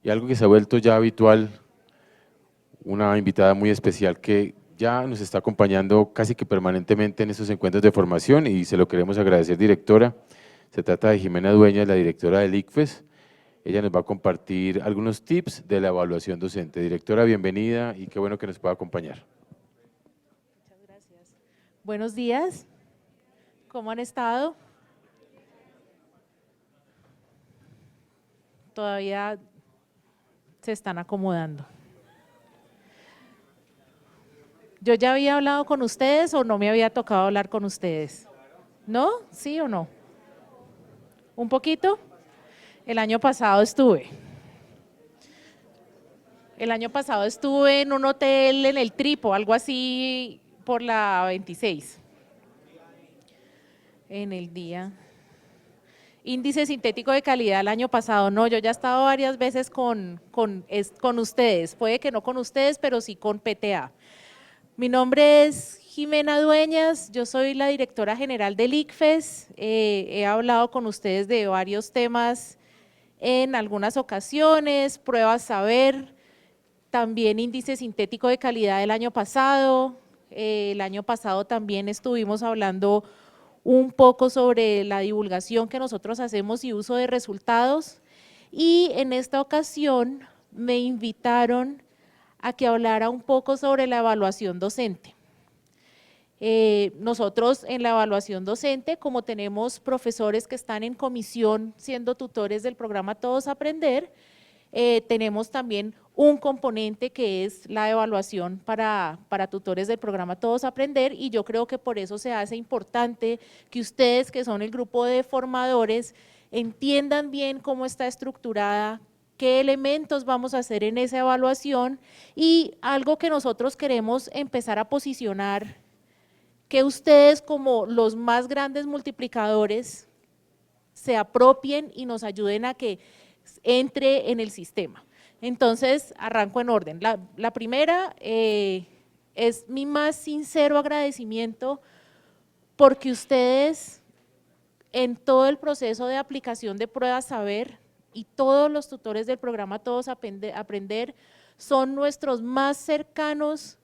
Y algo que se ha vuelto ya habitual, una invitada muy especial que ya nos está acompañando casi que permanentemente en estos encuentros de formación y se lo queremos agradecer, directora. Se trata de Jimena Dueñas, la directora del ICFES. Ella nos va a compartir algunos tips de la evaluación docente. Directora, bienvenida y qué bueno que nos pueda acompañar. Muchas gracias. Buenos días, ¿cómo han estado? Todavía se están acomodando. ¿Yo ya había hablado con ustedes o no me había tocado hablar con ustedes? ¿No? ¿Sí o no? ¿Un poquito? El año pasado estuve. El año pasado estuve en un hotel en el Tripo, algo así por la 26. En el día. Índice sintético de calidad el año pasado, no, yo ya he estado varias veces con ustedes, puede que no con ustedes, pero sí con PTA. Mi nombre es Jimena Dueñas, yo soy la directora general del ICFES, he hablado con ustedes de varios temas en algunas ocasiones, pruebas saber, también índice sintético de calidad del año pasado, el año pasado también estuvimos hablando un poco sobre la divulgación que nosotros hacemos y uso de resultados, y en esta ocasión me invitaron a que hablara un poco sobre la evaluación docente. Nosotros en la evaluación docente, como tenemos profesores que están en comisión siendo tutores del programa Todos Aprender, tenemos también un componente que es la evaluación para tutores del programa Todos Aprender, y yo creo que por eso se hace importante que ustedes, que son el grupo de formadores, entiendan bien cómo está estructurada, qué elementos vamos a hacer en esa evaluación, y algo que nosotros queremos empezar a posicionar, que ustedes como los más grandes multiplicadores se apropien y nos ayuden a que entre en el sistema. Entonces, arranco en orden. La primera es mi más sincero agradecimiento porque ustedes en todo el proceso de aplicación de pruebas saber y todos los tutores del programa Todos Aprender son nuestros más cercanos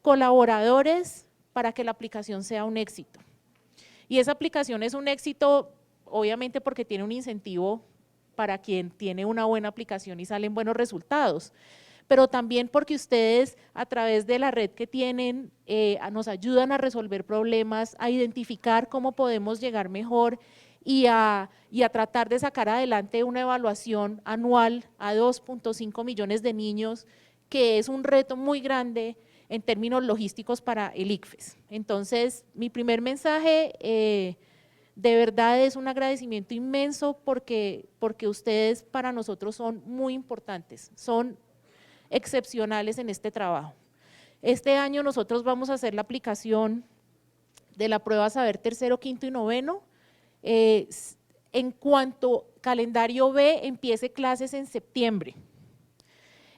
colaboradores para que la aplicación sea un éxito. Y esa aplicación es un éxito obviamente porque tiene un incentivo para quien tiene una buena aplicación y salen buenos resultados, pero también porque ustedes a través de la red que tienen nos ayudan a resolver problemas, a identificar cómo podemos llegar mejor y a tratar de sacar adelante una evaluación anual a 2.5 millones de niños, que es un reto muy grande en términos logísticos para el ICFES. Entonces, mi primer mensaje de verdad es un agradecimiento inmenso porque ustedes para nosotros son muy importantes, son excepcionales en este trabajo. Este año nosotros vamos a hacer la aplicación de la prueba Saber tercero, quinto y noveno. En cuanto calendario B empiece clases en septiembre.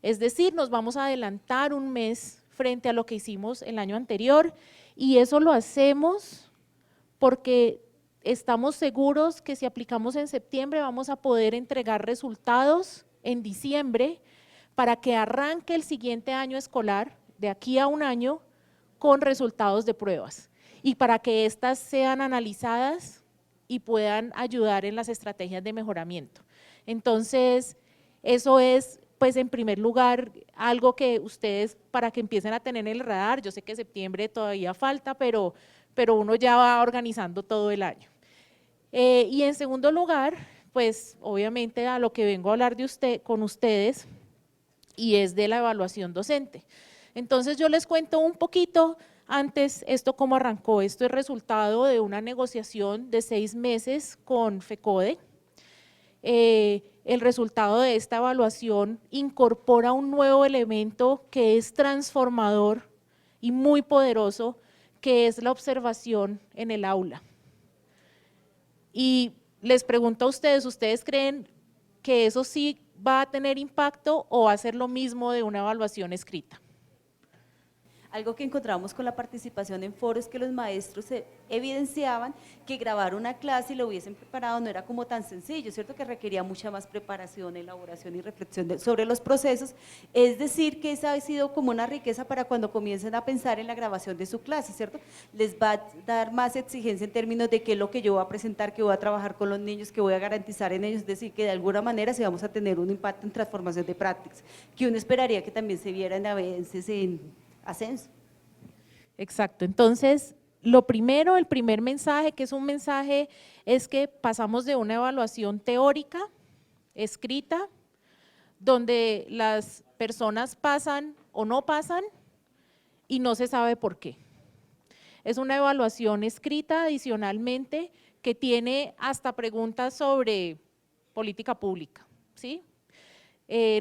Es decir, nos vamos a adelantar un mes frente a lo que hicimos el año anterior, y eso lo hacemos porque estamos seguros que si aplicamos en septiembre vamos a poder entregar resultados en diciembre para que arranque el siguiente año escolar, de aquí a un año, con resultados de pruebas y para que éstas sean analizadas y puedan ayudar en las estrategias de mejoramiento. Entonces, eso es, pues en primer lugar, algo que ustedes, para que empiecen a tener en el radar, yo sé que septiembre todavía falta, pero uno ya va organizando todo el año. Y en segundo lugar, pues obviamente a lo que vengo a hablar con ustedes, y es de la evaluación docente. Entonces yo les cuento un poquito antes esto cómo arrancó. Esto es resultado de una negociación de 6 meses con FECODE. El resultado de esta evaluación incorpora un nuevo elemento que es transformador y muy poderoso, que es la observación en el aula. Y les pregunto a ustedes, ¿ustedes creen que eso sí va a tener impacto o va a ser lo mismo de una evaluación escrita? Algo que encontramos con la participación en foros que los maestros evidenciaban que grabar una clase y lo hubiesen preparado no era como tan sencillo, ¿cierto? Que requería mucha más preparación, elaboración y reflexión sobre los procesos. Es decir, que esa ha sido como una riqueza para cuando comiencen a pensar en la grabación de su clase, ¿cierto? Les va a dar más exigencia en términos de qué es lo que yo voy a presentar, que voy a trabajar con los niños, que voy a garantizar en ellos, es decir, que de alguna manera sí vamos a tener un impacto en transformación de prácticas, que uno esperaría que también se vieran a veces en ascenso. Exacto, entonces lo primero, el primer mensaje, que es un mensaje, es que pasamos de una evaluación teórica, escrita, donde las personas pasan o no pasan y no se sabe por qué. Es una evaluación escrita adicionalmente que tiene hasta preguntas sobre política pública, ¿sí?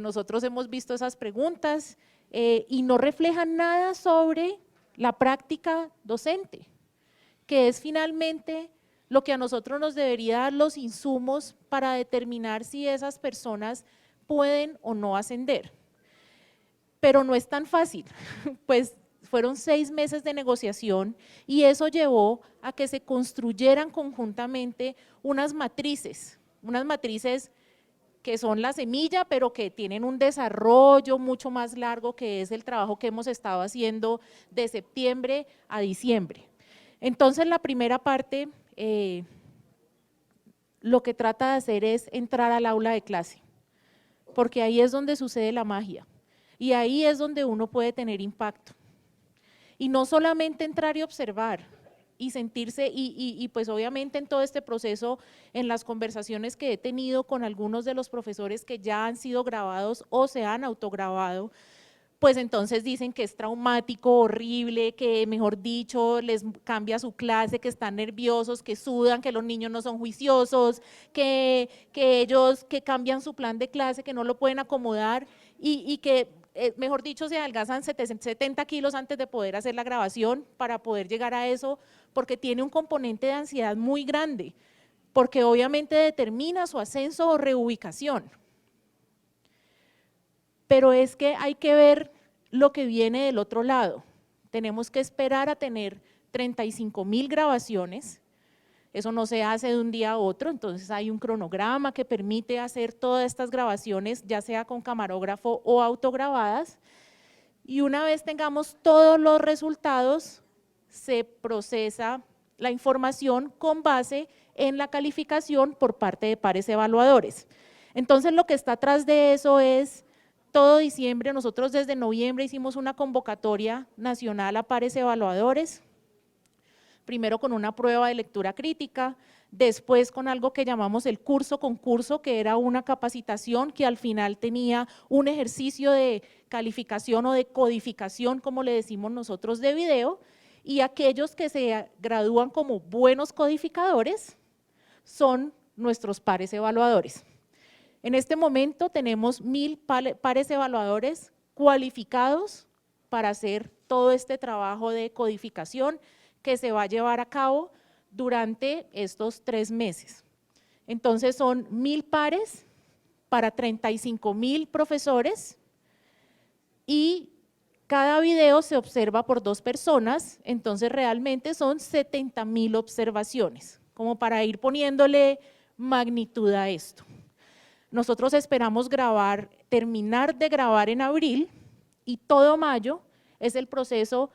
Nosotros hemos visto esas preguntas y no reflejan nada sobre la práctica docente, que es finalmente lo que a nosotros nos debería dar los insumos para determinar si esas personas pueden o no ascender. Pero no es tan fácil, pues fueron 6 meses de negociación y eso llevó a que se construyeran conjuntamente unas matrices que son la semilla, pero que tienen un desarrollo mucho más largo, que es el trabajo que hemos estado haciendo de septiembre a diciembre. Entonces, la primera parte, lo que trata de hacer es entrar al aula de clase, porque ahí es donde sucede la magia y ahí es donde uno puede tener impacto. Y no solamente entrar y observar, y sentirse, y pues obviamente en todo este proceso, en las conversaciones que he tenido con algunos de los profesores que ya han sido grabados o se han autograbado, pues entonces dicen que es traumático, horrible, que mejor dicho les cambia su clase, que están nerviosos, que sudan, que los niños no son juiciosos, que ellos que cambian su plan de clase, que no lo pueden acomodar y que mejor dicho, se adelgazan 70 kilos antes de poder hacer la grabación para poder llegar a eso, porque tiene un componente de ansiedad muy grande, porque obviamente determina su ascenso o reubicación. Pero es que hay que ver lo que viene del otro lado. Tenemos que esperar a tener 35,000 grabaciones. Eso no se hace de un día a otro, entonces hay un cronograma que permite hacer todas estas grabaciones, ya sea con camarógrafo o autograbadas, y una vez tengamos todos los resultados, se procesa la información con base en la calificación por parte de pares evaluadores. Entonces, lo que está atrás de eso es, todo diciembre, nosotros desde noviembre hicimos una convocatoria nacional a pares evaluadores, primero con una prueba de lectura crítica, después con algo que llamamos el curso concurso, que era una capacitación que al final tenía un ejercicio de calificación o de codificación, como le decimos nosotros, de video, y aquellos que se gradúan como buenos codificadores son nuestros pares evaluadores. En este momento tenemos 1000 pares evaluadores cualificados para hacer todo este trabajo de codificación que se va a llevar a cabo durante estos 3 meses. Entonces son 1000 pares para 35,000 profesores y cada video se observa por 2 personas, entonces realmente son 70,000 observaciones, como para ir poniéndole magnitud a esto. Nosotros esperamos terminar de grabar en abril y todo mayo es el proceso,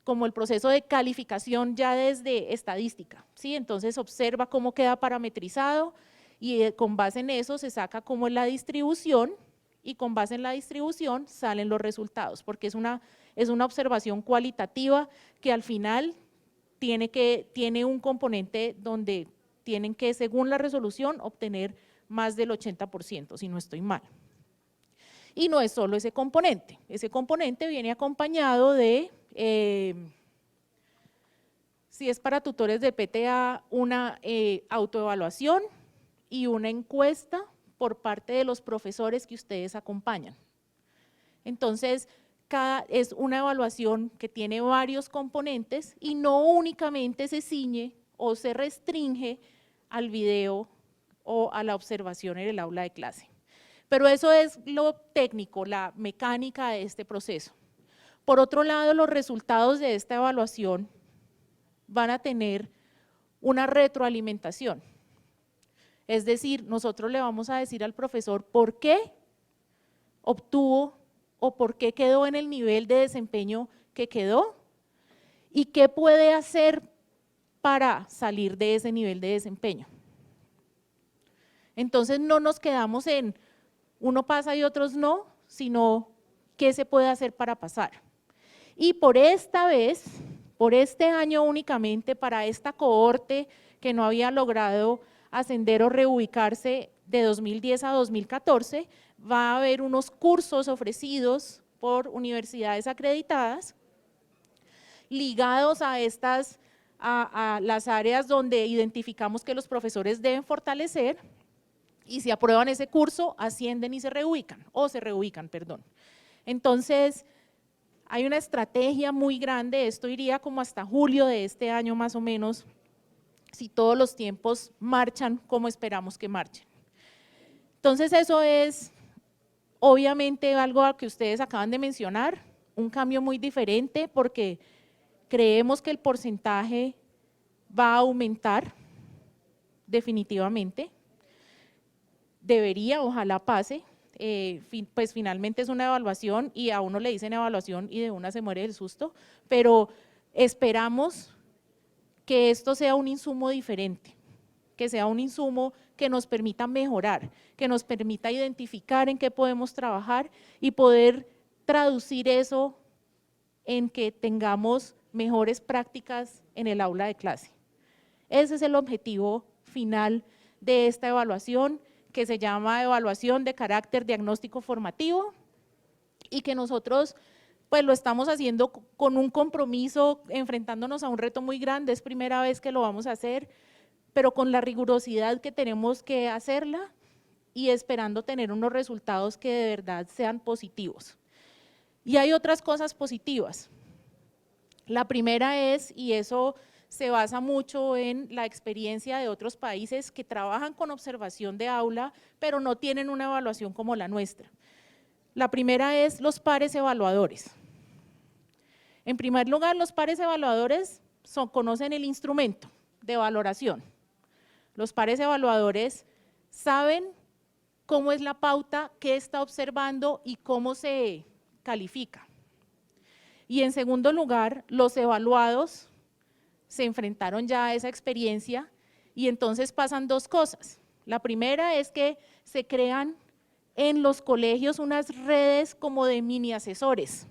como el proceso de calificación ya desde estadística, ¿sí? Entonces observa cómo queda parametrizado y con base en eso se saca cómo es la distribución y con base en la distribución salen los resultados, porque es una observación cualitativa que al final tiene un componente donde tienen que, según la resolución, obtener más del 80%, si no estoy mal. Y no es solo ese componente viene acompañado de, si es para tutores de PTA, una autoevaluación y una encuesta por parte de los profesores que ustedes acompañan. Entonces, es una evaluación que tiene varios componentes y no únicamente se ciñe o se restringe al video o a la observación en el aula de clase. Pero eso es lo técnico, la mecánica de este proceso. Por otro lado, los resultados de esta evaluación van a tener una retroalimentación. Es decir, nosotros le vamos a decir al profesor por qué obtuvo o por qué quedó en el nivel de desempeño que quedó y qué puede hacer para salir de ese nivel de desempeño. Entonces no nos quedamos en uno pasa y otros no, sino qué se puede hacer para pasar. Y por esta vez, por este año únicamente, para esta cohorte que no había logrado ascender o reubicarse de 2010 a 2014, va a haber unos cursos ofrecidos por universidades acreditadas ligados a las áreas donde identificamos que los profesores deben fortalecer, y si aprueban ese curso, ascienden y se reubican, perdón. Entonces, hay una estrategia muy grande, esto iría como hasta julio de este año más o menos, si todos los tiempos marchan como esperamos que marchen. Entonces, eso es obviamente algo que ustedes acaban de mencionar, un cambio muy diferente porque creemos que el porcentaje va a aumentar definitivamente. Debería, ojalá pase, pues finalmente es una evaluación y a uno le dicen evaluación y de una se muere del susto, pero esperamos que esto sea un insumo diferente, que sea un insumo que nos permita mejorar, que nos permita identificar en qué podemos trabajar y poder traducir eso en que tengamos mejores prácticas en el aula de clase. Ese es el objetivo final de esta evaluación, que se llama evaluación de carácter diagnóstico formativo y que nosotros pues lo estamos haciendo con un compromiso, enfrentándonos a un reto muy grande, es primera vez que lo vamos a hacer, pero con la rigurosidad que tenemos que hacerla y esperando tener unos resultados que de verdad sean positivos. Y hay otras cosas positivas. La primera es, y eso se basa mucho en la experiencia de otros países que trabajan con observación de aula, pero no tienen una evaluación como la nuestra. La primera es los pares evaluadores. En primer lugar, los pares evaluadores conocen el instrumento de valoración. Los pares evaluadores saben cómo es la pauta, qué está observando y cómo se califica. Y en segundo lugar, los evaluados se enfrentaron ya a esa experiencia y entonces pasan dos cosas. La primera es que se crean en los colegios unas redes como de mini asesores.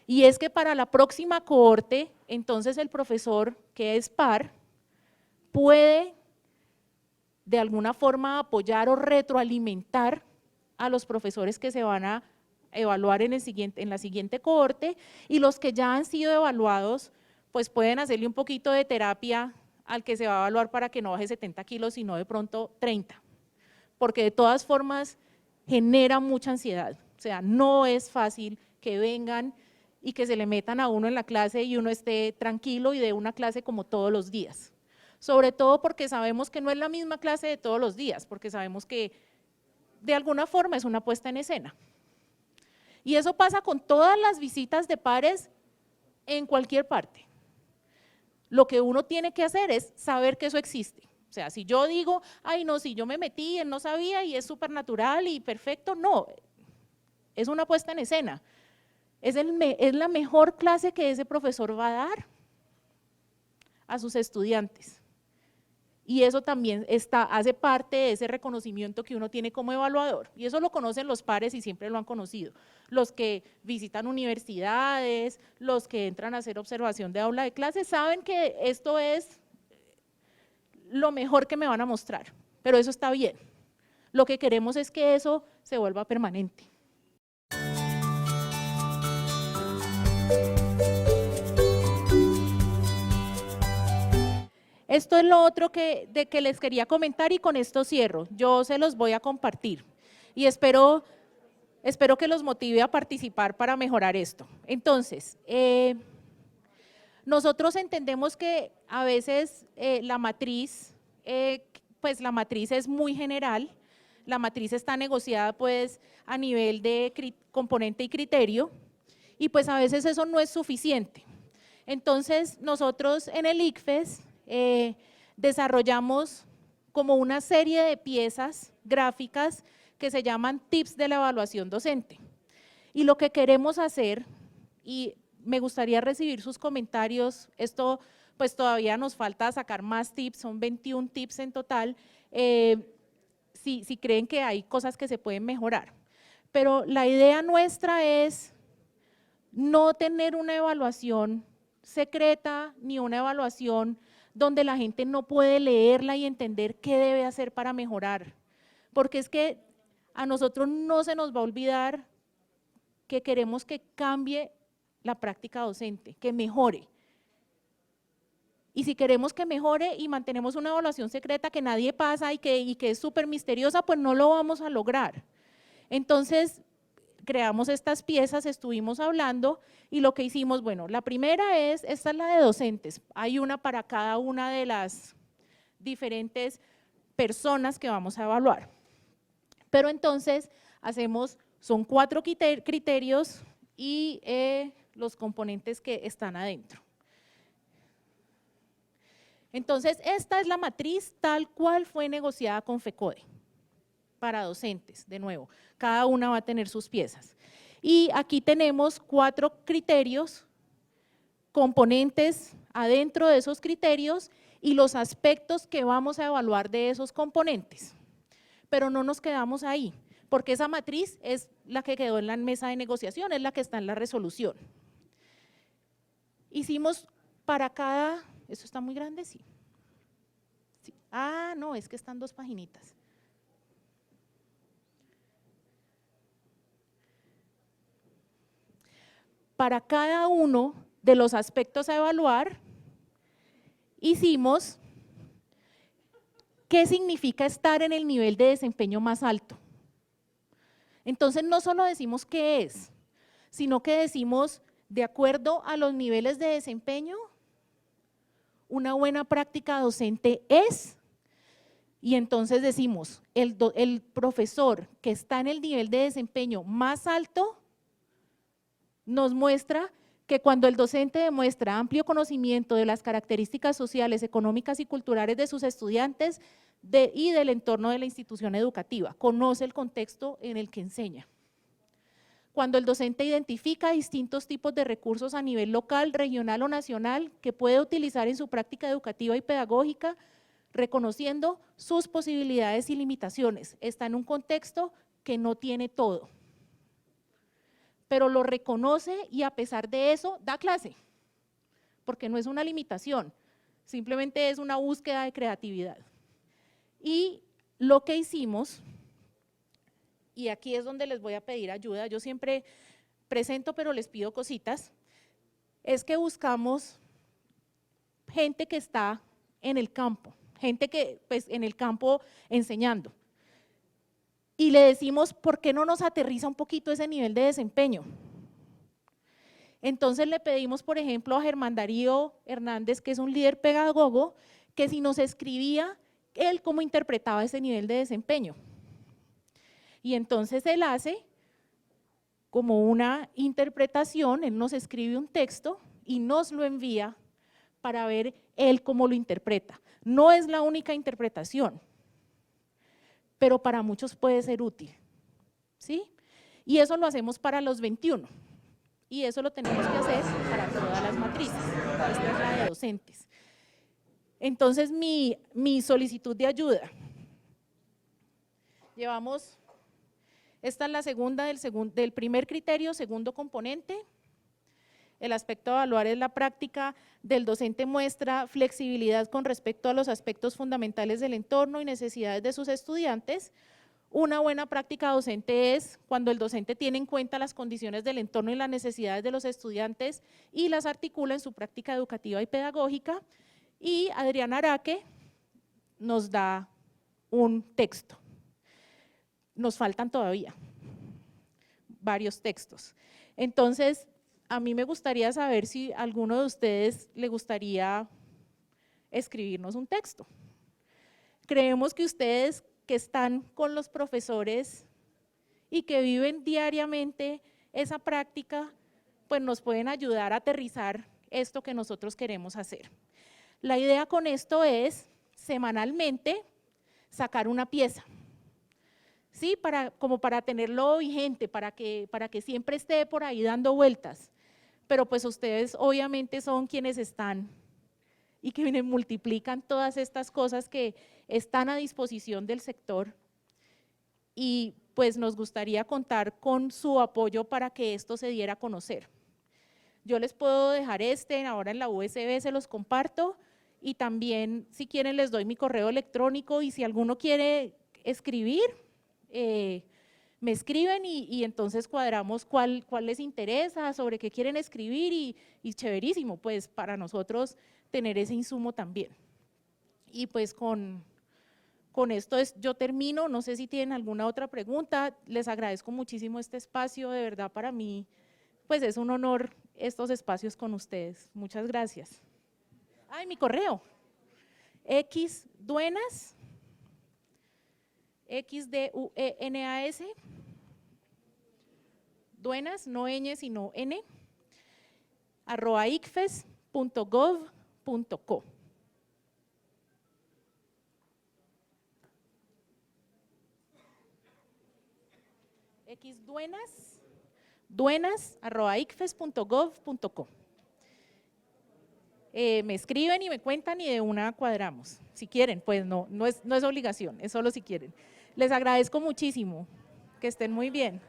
Y es que para la próxima cohorte, entonces el profesor que es par puede de alguna forma apoyar o retroalimentar a los profesores que se van a evaluar en la siguiente cohorte, y los que ya han sido evaluados pues pueden hacerle un poquito de terapia al que se va a evaluar para que no baje 70 kilos, sino de pronto 30, porque de todas formas genera mucha ansiedad, o sea, no es fácil que vengan y que se le metan a uno en la clase y uno esté tranquilo y dé una clase como todos los días, sobre todo porque sabemos que no es la misma clase de todos los días, porque sabemos que de alguna forma es una puesta en escena. Y eso pasa con todas las visitas de pares en cualquier parte. Lo que uno tiene que hacer es saber que eso existe. O sea, si yo digo, ay no, si yo me metí, él no sabía y es súper natural y perfecto, no, es una puesta en escena. Es la mejor clase que ese profesor va a dar a sus estudiantes. Y eso también hace parte de ese reconocimiento que uno tiene como evaluador. Y eso lo conocen los pares y siempre lo han conocido. Los que visitan universidades, los que entran a hacer observación de aula de clase, saben que esto es lo mejor que me van a mostrar, pero eso está bien. Lo que queremos es que eso se vuelva permanente. Esto es lo otro que les quería comentar y con esto cierro. Yo se los voy a compartir y espero que los motive a participar para mejorar esto. Entonces, nosotros entendemos que a veces la matriz es muy general, la matriz está negociada pues a nivel de componente y criterio, y pues a veces eso no es suficiente. Entonces, nosotros en el ICFES desarrollamos como una serie de piezas gráficas que se llaman tips de la evaluación docente. Y lo que queremos hacer, y me gustaría recibir sus comentarios, esto pues todavía nos falta sacar más tips, son 21 tips en total, si creen que hay cosas que se pueden mejorar. Pero la idea nuestra es no tener una evaluación secreta ni una evaluación donde la gente no puede leerla y entender qué debe hacer para mejorar. Porque es que a nosotros no se nos va a olvidar que queremos que cambie la práctica docente, que mejore. Y si queremos que mejore y mantenemos una evaluación secreta que nadie pasa y que es súper misteriosa, pues no lo vamos a lograr. Entonces, creamos estas piezas, estuvimos hablando y lo que hicimos, bueno, la primera esta es la de docentes, hay una para cada una de las diferentes personas que vamos a evaluar. Pero entonces son 4 criterios y los componentes que están adentro. Entonces, esta es la matriz tal cual fue negociada con FECODE para docentes, de nuevo, cada una va a tener sus piezas. Y aquí tenemos 4 criterios, componentes adentro de esos criterios y los aspectos que vamos a evaluar de esos componentes. Pero no nos quedamos ahí, porque esa matriz es la que quedó en la mesa de negociación, es la que está en la resolución. Hicimos para cada… ¿Eso está muy grande? Sí. Ah, no, es que están 2 paginitas. Para cada uno de los aspectos a evaluar, hicimos qué significa estar en el nivel de desempeño más alto. Entonces, no solo decimos qué es, sino que decimos, de acuerdo a los niveles de desempeño, una buena práctica docente es, y entonces decimos, el profesor que está en el nivel de desempeño más alto nos muestra que cuando el docente demuestra amplio conocimiento de las características sociales, económicas y culturales de sus estudiantes y del entorno de la institución educativa, conoce el contexto en el que enseña. Cuando el docente identifica distintos tipos de recursos a nivel local, regional o nacional que puede utilizar en su práctica educativa y pedagógica, reconociendo sus posibilidades y limitaciones. Está en un contexto que no tiene todo, pero lo reconoce y a pesar de eso da clase, porque no es una limitación, simplemente es una búsqueda de creatividad. Y lo que hicimos… y aquí es donde les voy a pedir ayuda, yo siempre presento pero les pido cositas, es que buscamos gente que está en el campo, gente que pues en el campo enseñando. Y le decimos, ¿por qué no nos aterriza un poquito ese nivel de desempeño? Entonces le pedimos, por ejemplo, a Germán Darío Hernández, que es un líder pedagogo, que si nos escribía él cómo interpretaba ese nivel de desempeño. Y entonces él hace como una interpretación, él nos escribe un texto y nos lo envía para ver él cómo lo interpreta. No es la única interpretación, pero para muchos puede ser útil, ¿sí? Y eso lo hacemos para los 21 y eso lo tenemos que hacer para todas las matrices, esta es la de docentes. Entonces mi solicitud de ayuda, llevamos… Esta es la segunda del primer criterio, segundo componente. El aspecto a evaluar es la práctica del docente muestra flexibilidad con respecto a los aspectos fundamentales del entorno y necesidades de sus estudiantes. Una buena práctica docente es cuando el docente tiene en cuenta las condiciones del entorno y las necesidades de los estudiantes y las articula en su práctica educativa y pedagógica. Y Adrián Araque nos da un texto. Nos faltan todavía varios textos. Entonces, a mí me gustaría saber si a alguno de ustedes le gustaría escribirnos un texto. Creemos que ustedes que están con los profesores y que viven diariamente esa práctica, pues nos pueden ayudar a aterrizar esto que nosotros queremos hacer. La idea con esto es semanalmente sacar una pieza, ¿sí? Como para tenerlo vigente, para que siempre esté por ahí dando vueltas. Pero pues ustedes obviamente son quienes están y que multiplican todas estas cosas que están a disposición del sector, y pues nos gustaría contar con su apoyo para que esto se diera a conocer. Yo les puedo dejar ahora en la USB se los comparto, y también si quieren les doy mi correo electrónico, y si alguno quiere escribir, me escriben y entonces cuadramos cuál les interesa, sobre qué quieren escribir, y chéverísimo, pues para nosotros tener ese insumo también. Y pues con esto yo termino, no sé si tienen alguna otra pregunta, les agradezco muchísimo este espacio, de verdad para mí pues es un honor estos espacios con ustedes, muchas gracias. Ay, mi correo, xduenas, XDUENAS, duenas, no ñ sino n, @icfes.gov.co. duenas@icfes.gov.co. Me escriben y me cuentan y de una cuadramos. Si quieren, pues no es obligación, es solo si quieren. Les agradezco muchísimo, que estén muy bien.